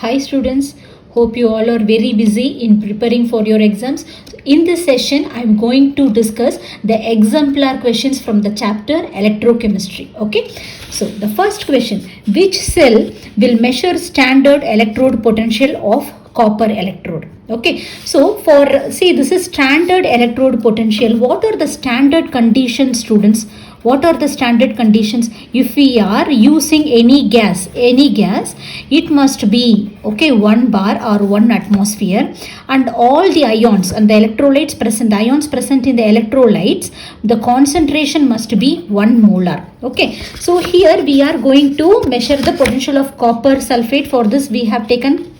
Hi students, hope you all are very busy in preparing for your exams. In this session, I am going to discuss the exemplar questions from the chapter Electrochemistry. Okay, so the first question, which cell will measure standard electrode potential of copper electrode? Okay, so this is standard electrode potential. What are the standard conditions, students? What are the standard conditions? If we are using any gas, it must be 1 bar or 1 atmosphere, and all the ions and the electrolytes present, the ions present in the electrolytes, the concentration must be 1 molar. Okay, so here we are going to measure the potential of copper sulfate. For this we have taken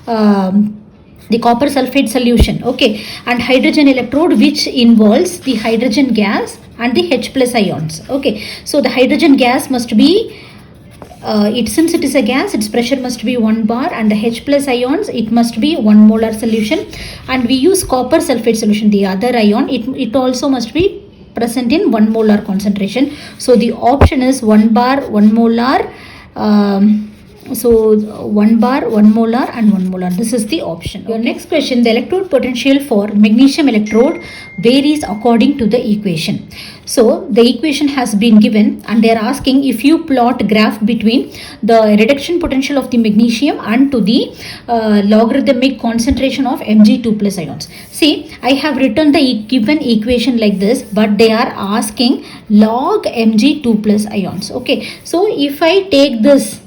the copper sulfate solution, okay, and hydrogen electrode, which involves the hydrogen gas and the H plus ions. Okay, so the hydrogen gas must be since it is a gas, its pressure must be 1 bar, and the H plus ions, it must be 1 molar solution, and we use copper sulfate solution, the other ion, it also must be present in 1 molar concentration. So the option is 1 bar, 1 molar, so 1 bar, 1 molar and 1 molar. This is the option. Your next question, the electrode potential for magnesium electrode varies according to the equation. So the equation has been given and they are asking if you plot graph between the reduction potential of the magnesium and to the logarithmic concentration of Mg2 plus ions. See, I have written the given equation like this, but they are asking log Mg2 plus ions. Okay, so if I take this,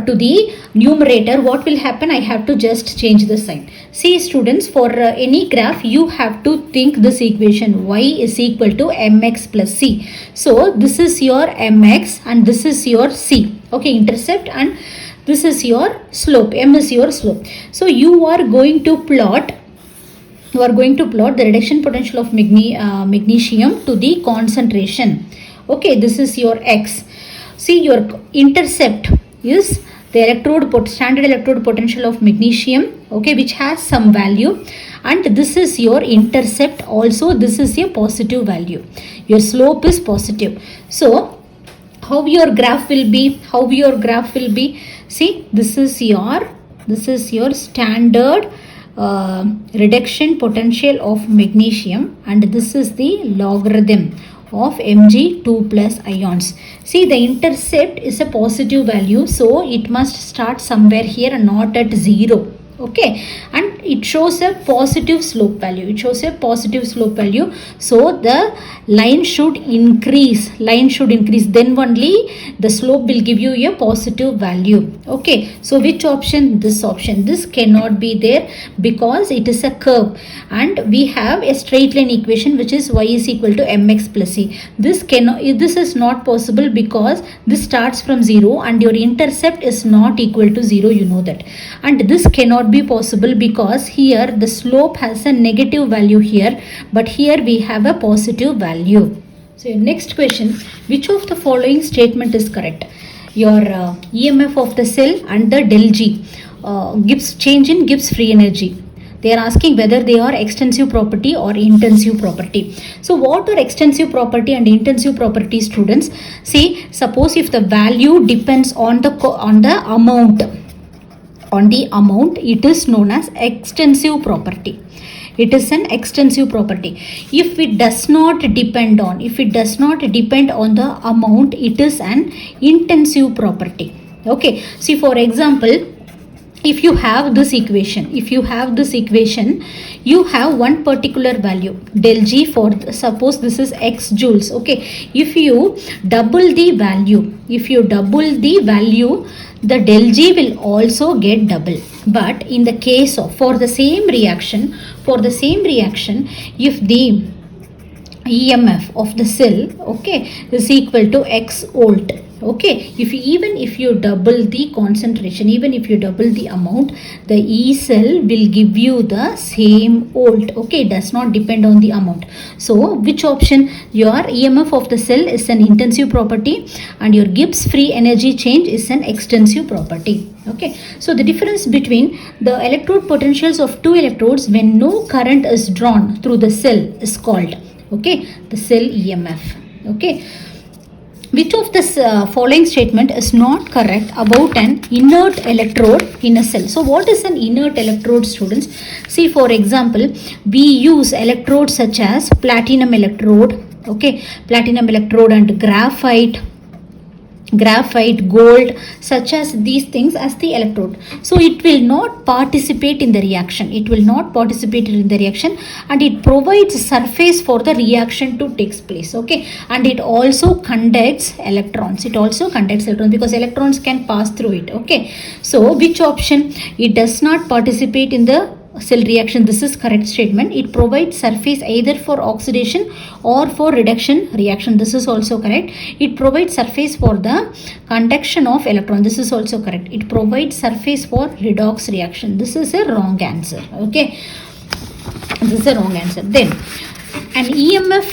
to the numerator, what will happen? I have to just change the sign. See students, for any graph you have to think this equation, y is equal to mx plus c. So this is your mx and this is your c, okay, intercept, and this is your slope, m is your slope. So you are going to plot the reduction potential of magnesium to the concentration. Okay, this is your x. See, your intercept is the standard electrode potential of magnesium, okay, which has some value, and this is your intercept also, this is a positive value, your slope is positive. So how your graph will be? See, this is your standard reduction potential of magnesium, and this is the logarithm of Mg2 plus ions. See, the intercept is a positive value, so it must start somewhere here and not at 0. Okay, and it shows a positive slope value. So the line should increase. Then only the slope will give you a positive value. Okay, so which option? This option. This cannot be there because it is a curve and we have a straight line equation which is y is equal to mx plus c. This is not possible because this starts from 0 and your intercept is not equal to 0, you know that. And this cannot be possible because here the slope has a negative value here, but here we have a positive value. So your next question, which of the following statement is correct? Your EMF of the cell and the del G gives change in Gibbs free energy. They are asking whether they are extensive property or intensive property. So what are extensive property and intensive property, students? See, suppose if the value depends on the amount, it is known as extensive property. It is an extensive property. If it does not depend on the amount, it is an intensive property. Okay, see, for example, if you have this equation, you have one particular value, del G, for suppose this is x joules. Okay, if you double the value, the del G will also get double. But in the case of, for the same reaction, if the EMF of the cell, okay, is equal to x volt, okay, even if you double the concentration, even if you double the amount, the E cell will give you the same volt. Okay, it does not depend on the amount. So which option? Your EMF of the cell is an intensive property and your Gibbs free energy change is an extensive property. Okay, so the difference between the electrode potentials of two electrodes when no current is drawn through the cell is called, okay, the cell EMF. Okay, Which of this following statement is not correct about an inert electrode in a cell? So what is an inert electrode, students? See, for example, we use electrodes such as platinum electrode, okay, platinum electrode and graphite, gold, such as these things as the electrode. So it will not participate in the reaction. It will not participate in the reaction, and it provides surface for the reaction to take place. Okay, and it also conducts electrons. It also conducts electrons because electrons can pass through it. Okay, so which option? It does not participate in the cell reaction. This is correct statement. It provides surface either for oxidation or for reduction reaction. This is also correct. It provides surface for the conduction of electron. This is also correct. It provides surface for redox reaction. This is a wrong answer. Okay, this is a wrong answer. Then an EMF,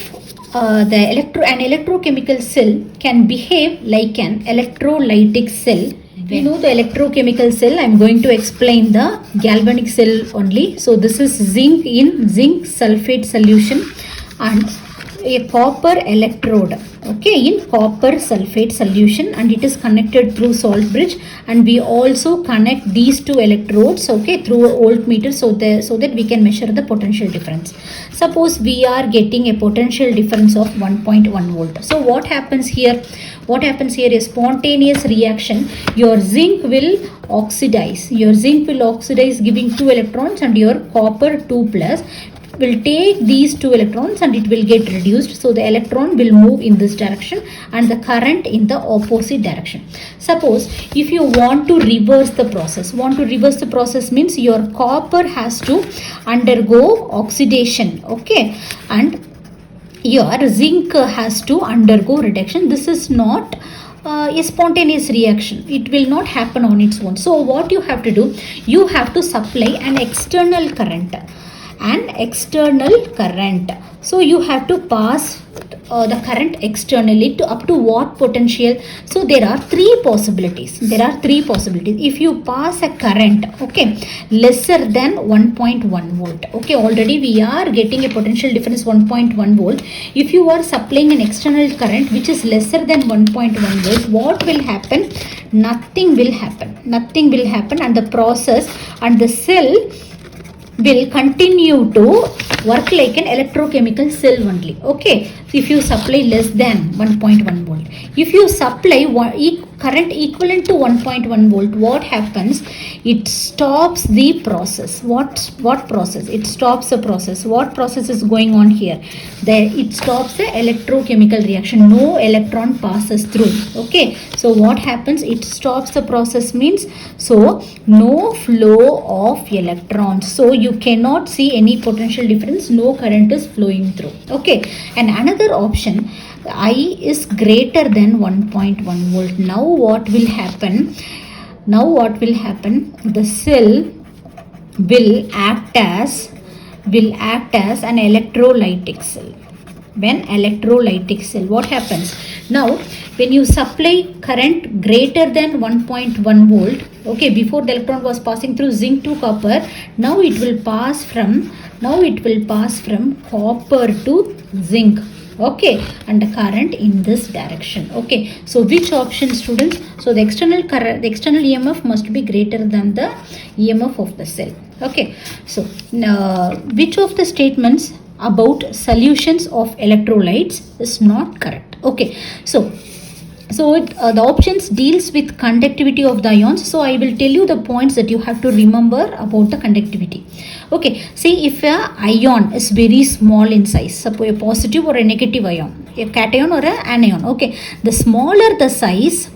an electrochemical cell can behave like an electrolytic cell. We know the electrochemical cell. I am going to explain the galvanic cell only. So this is zinc in zinc sulfate solution and a copper electrode, okay, in copper sulfate solution, and it is connected through salt bridge, and we also connect these two electrodes, okay, through a voltmeter so that we can measure the potential difference. Suppose we are getting a potential difference of 1.1 volt. So what happens here? What happens here is spontaneous reaction. Your zinc will oxidize. Your zinc will oxidize, giving 2 electrons, and your copper 2 plus will take these 2 electrons and it will get reduced. So the electron will move in this direction and the current in the opposite direction. Suppose if you want to reverse the process, means your copper has to undergo oxidation, okay, and your zinc has to undergo reduction. This is not a spontaneous reaction. It will not happen on its own. So what you have to do, you have to supply an external current. So you have to pass the current externally to up to what potential? So there are three possibilities. If you pass a current, okay, lesser than 1.1 volt, okay, already we are getting a potential difference 1.1 volt. If you are supplying an external current which is lesser than 1.1 volt, what will happen? Nothing will happen, and the process and the cell will continue to work like an electrochemical cell only. Okay, if you supply less than 1.1 volt, if you supply current equivalent to 1.1 volt, what happens? It stops the process. What process? It stops the process. What process is going on here? It stops the electrochemical reaction. No electron passes through. Okay, so what happens? It stops the process means, so no flow of electrons. So you cannot see any potential difference. No current is flowing through. Okay, and another option, I is greater than 1.1 volt. Now what will happen? The cell will act as an electrolytic cell. What happens? Now when you supply current greater than 1.1 volt, okay, before the electron was passing through zinc to copper, now it will pass from copper to zinc, okay, and the current in this direction. Okay, so which option, students? So the external EMF must be greater than the EMF of the cell. Okay, so which of the statements about solutions of electrolytes is not correct? Okay, so the options deals with conductivity of the ions. So I will tell you the points that you have to remember about the conductivity. Okay, see, if a ion is very small in size, suppose a positive or a negative ion, a cation or an anion, okay, the smaller the size,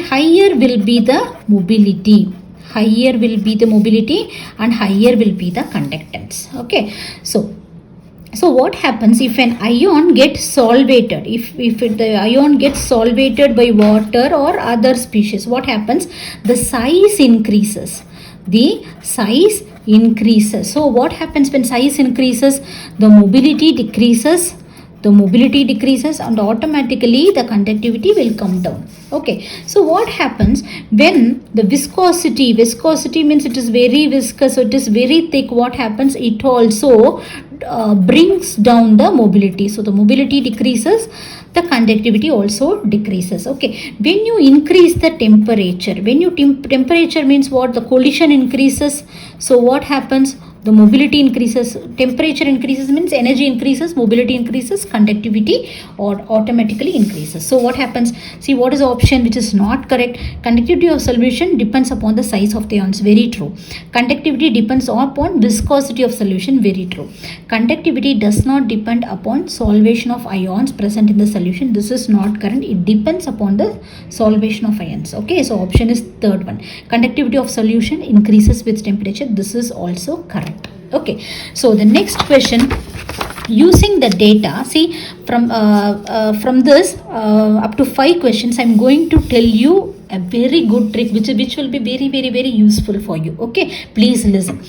higher will be the mobility. And higher will be the conductance. Okay, so what happens if an ion gets solvated? If the ion gets solvated by water or other species, what happens? The size increases. So what happens when size increases? The mobility decreases. And automatically the conductivity will come down. Okay, so what happens when the viscosity means it is very viscous, so it is very thick. What happens? It also brings down the mobility. So the mobility decreases, the conductivity also decreases. Okay, when you increase the temperature, when you temperature means what? The collision increases. So what happens? The mobility increases, temperature increases means energy increases, mobility increases, conductivity or automatically increases. So what happens? See, what is the option which is not correct? Conductivity of solution depends upon the size of the ions. Very true. Conductivity depends upon viscosity of solution. Very true. Conductivity does not depend upon solvation of ions present in the solution. This is not correct. It depends upon the solvation of ions. Okay, so option is third one. Conductivity of solution increases with temperature. This is also correct. Okay, so the next question, using the data, see from this up to 5 questions, I'm going to tell you a very good trick which will be very useful for you. Okay, please listen.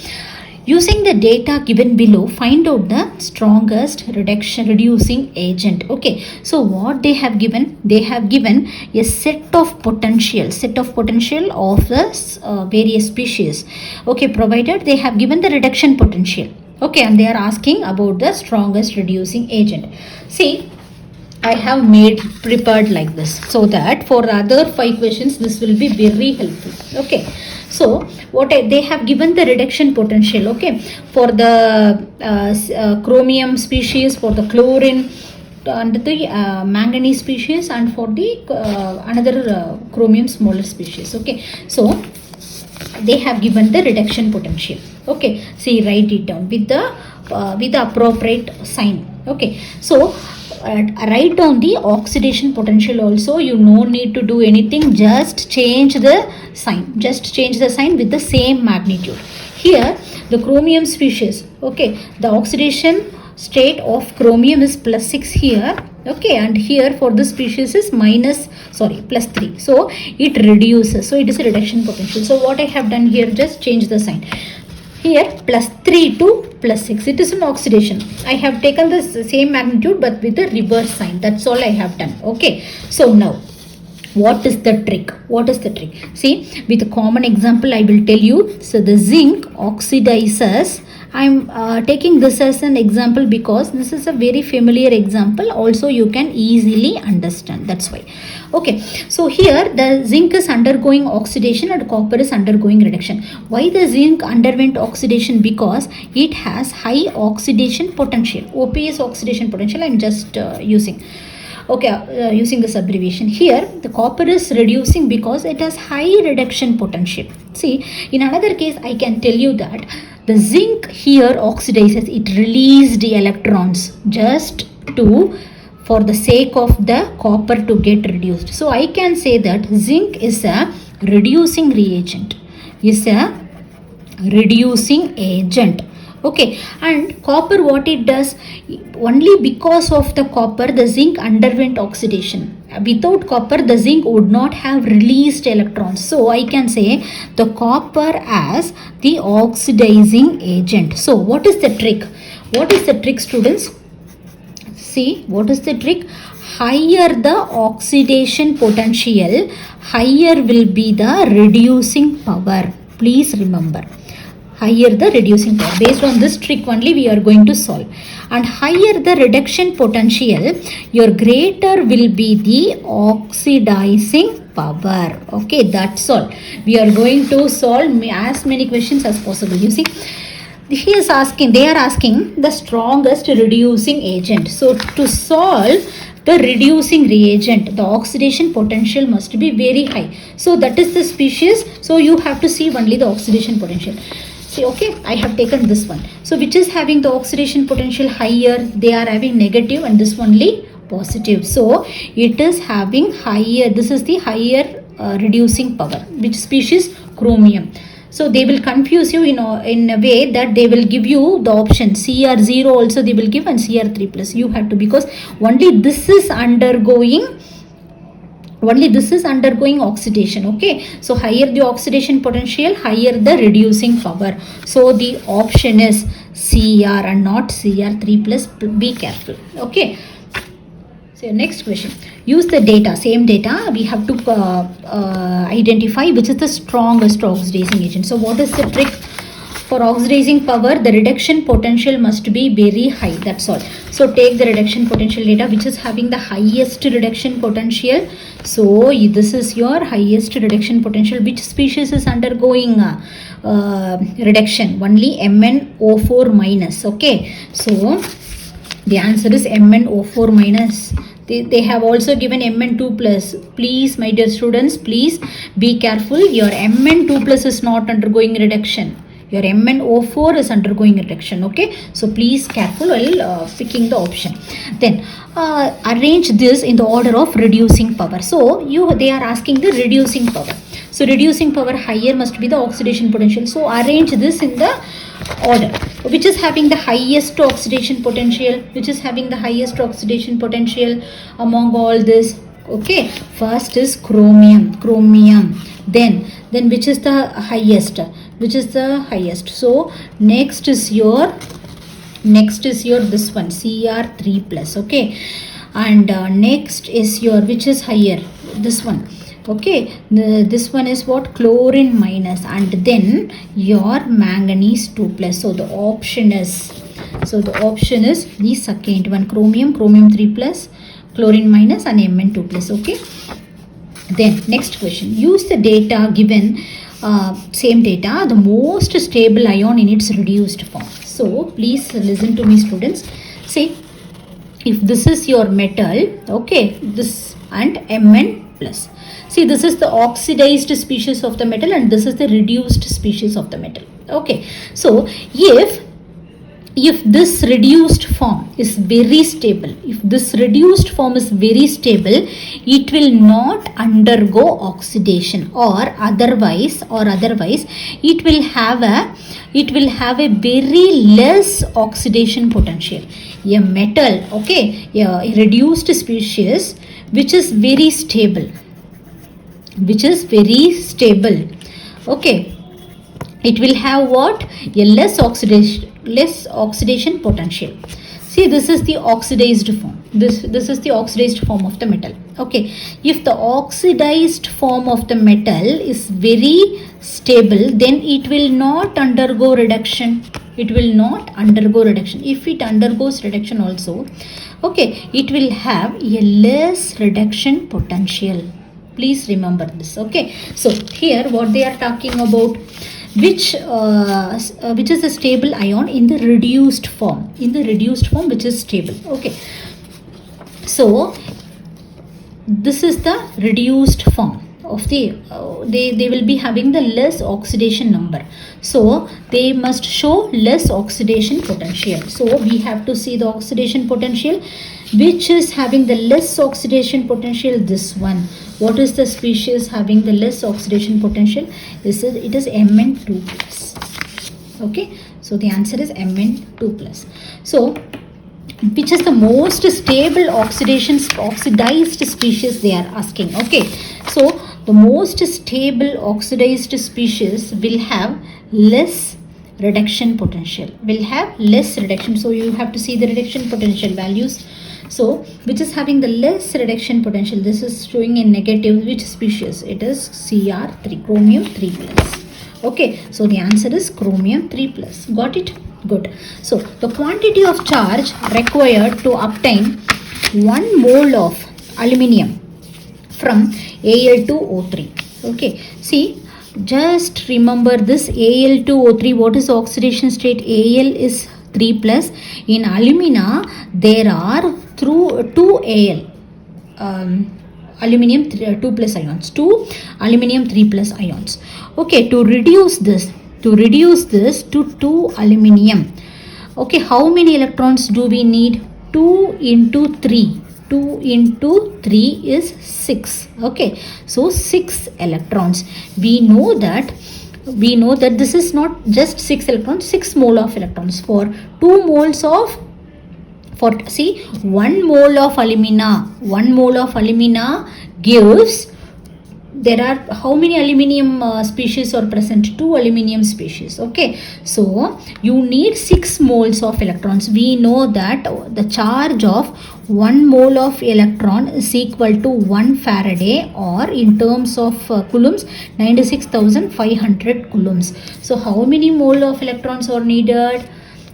Using the data given below, find out the strongest reducing agent. Okay, so what they have given? They have given a set of potential of the various species. Okay, provided they have given the reduction potential. Okay, and they are asking about the strongest reducing agent. See, I have prepared like this, so that for the other 5 questions this will be very helpful. Okay, so what they have given the reduction potential. Okay, for the chromium species, for the chlorine and the manganese species, and for the another chromium molar species. Okay, so they have given the reduction potential. Okay, see, write it down with the appropriate sign. Okay, so write down the oxidation potential also. You no need to do anything, just change the sign with the same magnitude. Here the chromium species, okay, the oxidation state of chromium is +6 here. Okay, and here for this species is +3, so it reduces, so it is a reduction potential. So what I have done here, just change the sign. Here +3 to +6, it is an oxidation. I have taken the same magnitude but with the reverse sign. That's all I have done. Okay, so now what is the trick? See, with a common example I will tell you. So the zinc oxidizes. I'm taking this as an example because this is a very familiar example. Also you can easily understand. That's why. Okay, so here the zinc is undergoing oxidation and copper is undergoing reduction. Why the zinc underwent oxidation? Because it has high oxidation potential. OP is oxidation potential. I'm just using. Okay, using this abbreviation. Here the copper is reducing because it has high reduction potential. See, in another case I can tell you that the zinc here oxidizes, it released the electrons just for the sake of the copper to get reduced. So I can say that zinc is a reducing reagent, Okay, and copper, what it does, only because of the copper the zinc underwent oxidation. Without copper the zinc would not have released electrons. So I can say the copper as the oxidizing agent. So what is the trick? Students? See, what is the trick? Higher the oxidation potential, higher will be the reducing power. Please remember, higher the reducing power. Based on this trick only we are going to solve. And higher the reduction potential, your greater will be the oxidizing power. Okay, that's all. We are going to solve as many questions as possible. You see, they are asking the strongest reducing agent. So to solve the reducing reagent, the oxidation potential must be very high. So that is the species. So you have to see only the oxidation potential. See, okay, I have taken this one. So which is having the oxidation potential higher? They are having negative and this only positive. So it is having higher. This is the higher reducing power. Which species? Chromium. So they will confuse you in a way that they will give you the option Cr0 also they will give and Cr3+. You have to, because only this is undergoing oxidation. Okay, so higher the oxidation potential, higher the reducing power. So the option is Cr and not Cr3+. Be careful. Okay. So next question, use the data, same data, we have to identify which is the strongest oxidizing agent. So what is the trick? For oxidizing power, the reduction potential must be very high. That's all. So take the reduction potential data which is having the highest reduction potential. So this is your highest reduction potential. Which species is undergoing reduction? Only MnO4 minus. Okay. So the answer is MnO4 minus. They have also given Mn2 plus. Please, my dear students, please be careful. Your Mn2 plus is not undergoing reduction. Your MnO4 is undergoing reduction. Okay. So please careful while picking the option. Then arrange this in the order of reducing power. So they are asking the reducing power. So reducing power higher must be the oxidation potential. So arrange this in the order. Which is having the highest oxidation potential? Which is having the highest oxidation potential among all this? Okay. First is chromium. Then which is the highest? Which is the highest? So next is your this one, Cr3 plus. Okay. And next is your, which is higher? This one. Okay, this one is what? Chlorine minus, and then your manganese 2 plus. So the option is the second one, chromium 3 plus, chlorine minus, and Mn2 plus. Okay. Then next question, use the data given, same data, the most stable ion in its reduced form. So please listen to me, students. See, if this is your metal, okay, this and Mn plus. See, this is the oxidized species of the metal and this is the reduced species of the metal. Okay. So if this reduced form is very stable, it will not undergo oxidation, or otherwise it will have a very less oxidation potential. A metal, okay, a reduced species which is very stable, okay, it will have what? A less oxidation potential. See, this is the oxidized form. This is the oxidized form of the metal. Okay, if the oxidized form of the metal is very stable, then it will not undergo reduction. If it undergoes reduction also, okay, it will have a less reduction potential. Please remember this. Okay. So here what they are talking about, which is a stable ion in the reduced form, which is stable. Okay. So this is the reduced form of the they will be having the less oxidation number. So they must show less oxidation potential. So we have to see the oxidation potential. Which is having the less oxidation potential? This one. What is the species having the less oxidation potential? It is Mn2 plus. Okay. So the answer is Mn2 plus. So which is the most stable oxidized species they are asking. Okay. So the most stable oxidized species will have less reduction potential. So you have to see the reduction potential values. So which is having the less reduction potential? This is showing a negative. Which species? It is Cr3, chromium 3 plus. Okay. So the answer is chromium 3 plus. Got it? Good. So the quantity of charge required to obtain 1 mole of aluminium from Al2O3. Okay. See, just remember this Al2O3. What is the oxidation state? Al is 3 plus. In alumina there are through 2 Al aluminium 2 plus ions, 2 aluminium 3 plus ions. Okay, to reduce this to 2 aluminium. Okay, how many electrons do we need? 2 into 3. 2 into 3 is 6. Okay, so 6 electrons. We know that this is not just 6 electrons, 6 mole of electrons. For 2 moles of 1 mole of alumina gives there are how many aluminium species are present? 2 aluminium species. Okay, so you need 6 moles of electrons. We know that the charge of 1 mole of electron is equal to 1 Faraday, or in terms of coulombs, 96,500 coulombs. So how many mole of electrons are needed?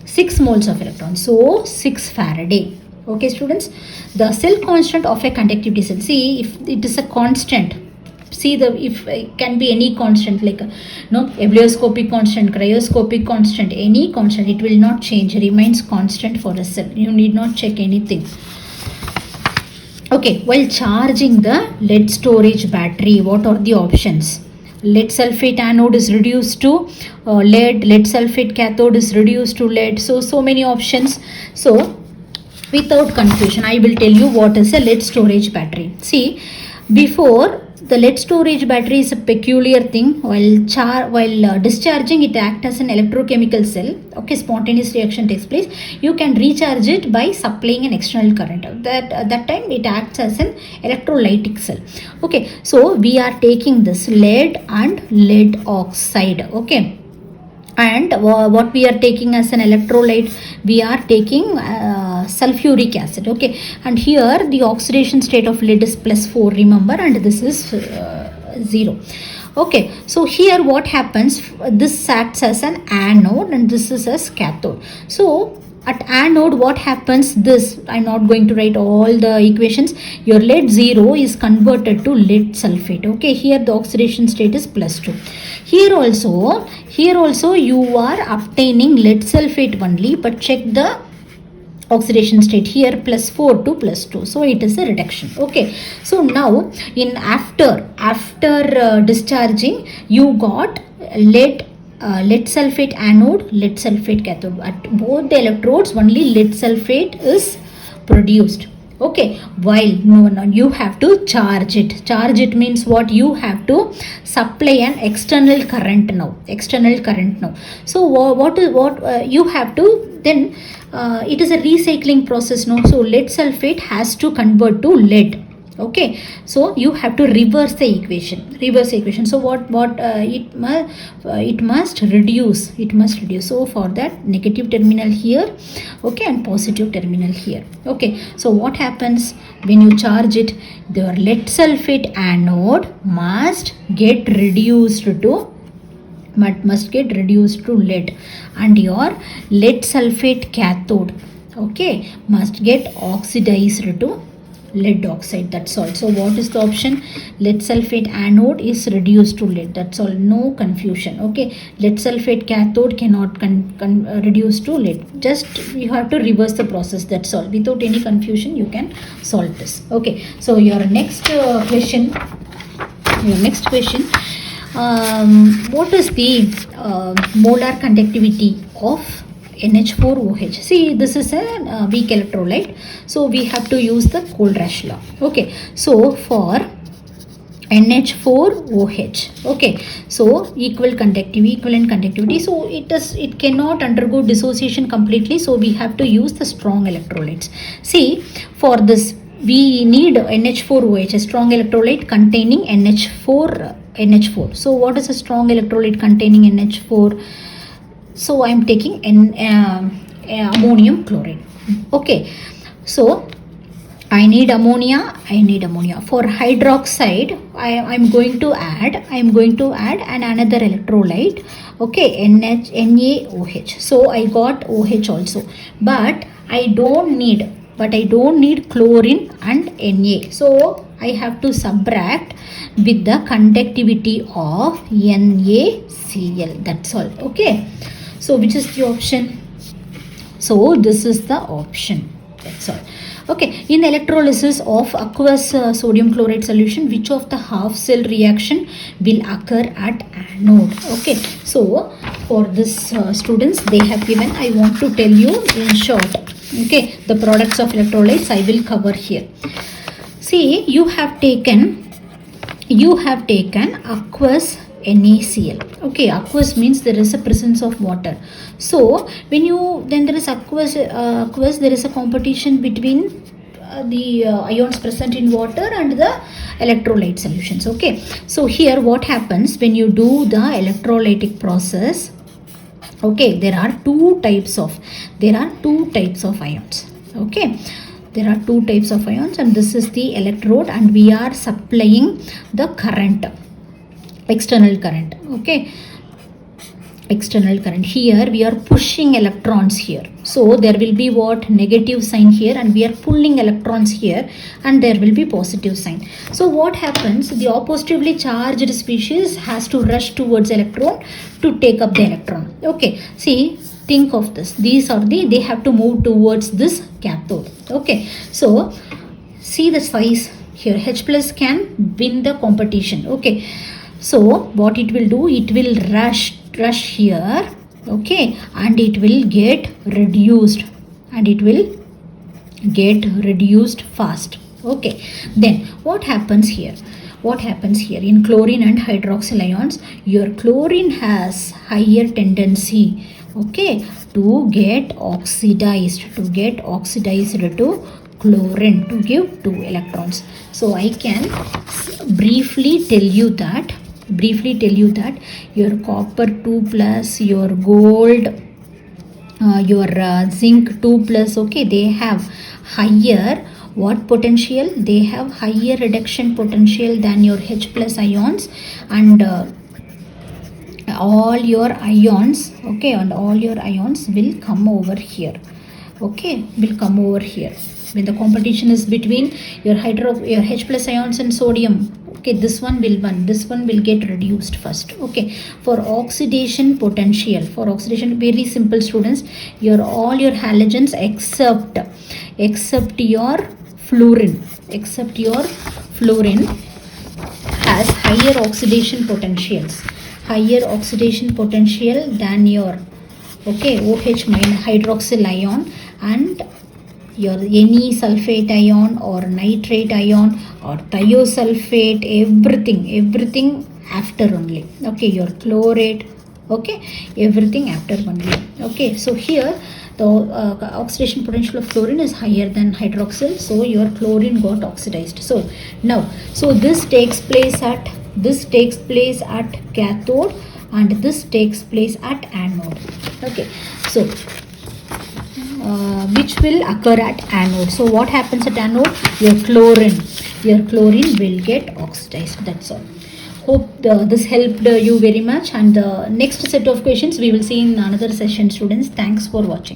6 moles of electrons. So 6 Faraday. Okay students, the cell constant of a conductivity cell, see if it is a constant, see the if it can be any constant, like no ebullioscopic constant, cryoscopic constant, any constant, it will not change, remains constant for a cell. You need not check anything. Okay, while charging the lead storage battery, what are the options? Lead sulfate anode is reduced to lead sulfate cathode is reduced to lead. So many options. So without confusion, I will tell you what is a lead storage battery. See, before, the lead storage battery is a peculiar thing. While discharging, it acts as an electrochemical cell. Okay, spontaneous reaction takes place. You can recharge it by supplying an external current. At that time, it acts as an electrolytic cell. Okay, so we are taking this lead and lead oxide. Okay. And what we are taking as an electrolyte, we are taking sulfuric acid. Okay, and here the oxidation state of lead is +4, remember, and this is 0. Okay, so here what happens, this acts as an anode and this is as cathode. So at anode, what happens, this, I'm not going to write all the equations. Your lead 0 is converted to lead sulfate. Okay, here the oxidation state is +2. Here also you are obtaining lead sulfate only, but check the oxidation state here, +4 to +2, so it is a reduction. Okay, so now in after discharging, you got lead sulfate anode, lead sulfate cathode. At both the electrodes, only lead sulfate is produced. Okay, while no, you have to charge it. Charge it means what? You have to supply an external current now. So what you have to then it is a recycling process now. So lead sulfate has to convert to lead. Okay, so you have to reverse the equation. So what it must reduce. So for that, negative terminal here, okay, and positive terminal here. Okay, so what happens when you charge it? The lead sulfate anode must get reduced to lead, and your lead sulfate cathode, okay, must get oxidized to lead oxide. That's all. So what is the option? Lead sulfate anode is reduced to lead. That's all. No confusion. Okay, lead sulfate cathode cannot reduce to lead. Just you have to reverse the process. That's all. Without any confusion, you can solve this. Okay, so your next question. What is the molar conductivity of NH4OH? See, this is a weak electrolyte, so we have to use the Cold-Rush law. Okay, so for NH4OH, okay, so equivalent conductivity, so it cannot undergo dissociation completely, so we have to use the strong electrolytes. See, for this we need NH4OH, a strong electrolyte containing NH4. So what is a strong electrolyte containing NH4? So I am taking ammonium chloride. Okay, so I need ammonia. For hydroxide, I am going to add another electrolyte. Okay, NaOH. So I got OH also, but I don't need chlorine and Na. So I have to subtract with the conductivity of NaCl. That's all. Okay, so which is the option? So this is the option. That's all. Okay, in electrolysis of aqueous sodium chloride solution, which of the half cell reaction will occur at anode? Okay, so for this students, they have given, I want to tell you in short. Okay, the products of electrolytes I will cover here. See, you have taken aqueous NaCl. Okay, aqueous means there is a presence of water. So when there is aqueous, there is a competition between ions present in water and the electrolyte solutions. Okay, so here what happens when you do the electrolytic process? Okay, there are two types of ions. Okay, there are two types of ions, and this is the electrode, and we are supplying the current, external current. Okay, external current. Here we are pushing electrons here, so there will be what, negative sign here, and we are pulling electrons here, and there will be positive sign. So what happens, the oppositively charged species has to rush towards electron to take up the electron. Okay, see, think of this, these are they have to move towards this cathode. Okay, so see the size here, H plus can win the competition. Okay, so what it will do, it will rush here. Okay, and it will get reduced, fast. Okay, then what happens here, in chlorine and hydroxyl ions, your chlorine has higher tendency, okay, to get oxidized to chlorine to give 2 electrons. So I can briefly tell you that your copper 2 plus, your gold, your zinc 2 plus, okay, they have higher what potential? They have higher reduction potential than your H plus ions, and all your ions, okay, and all your ions will come over here. Okay, will come over here when the competition is between your H plus ions and sodium. Okay, this one will get reduced first. Okay, for oxidation potential, very simple, students, all your halogens except your fluorine has higher oxidation potential than your, okay, OH minus hydroxyl ion, and your any sulfate ion or nitrate ion or thiosulfate, everything after only. Okay, your chlorate, okay, everything after only. Okay, so here the oxidation potential of fluorine is higher than hydroxyl, so your chlorine got oxidized. So now, so this takes place at cathode, and this takes place at anode. Okay, so which will occur at anode. So what happens at anode? Your chlorine will get oxidized. That's all. Hope this helped you very much, and the next set of questions we will see in another session, students. Thanks for watching.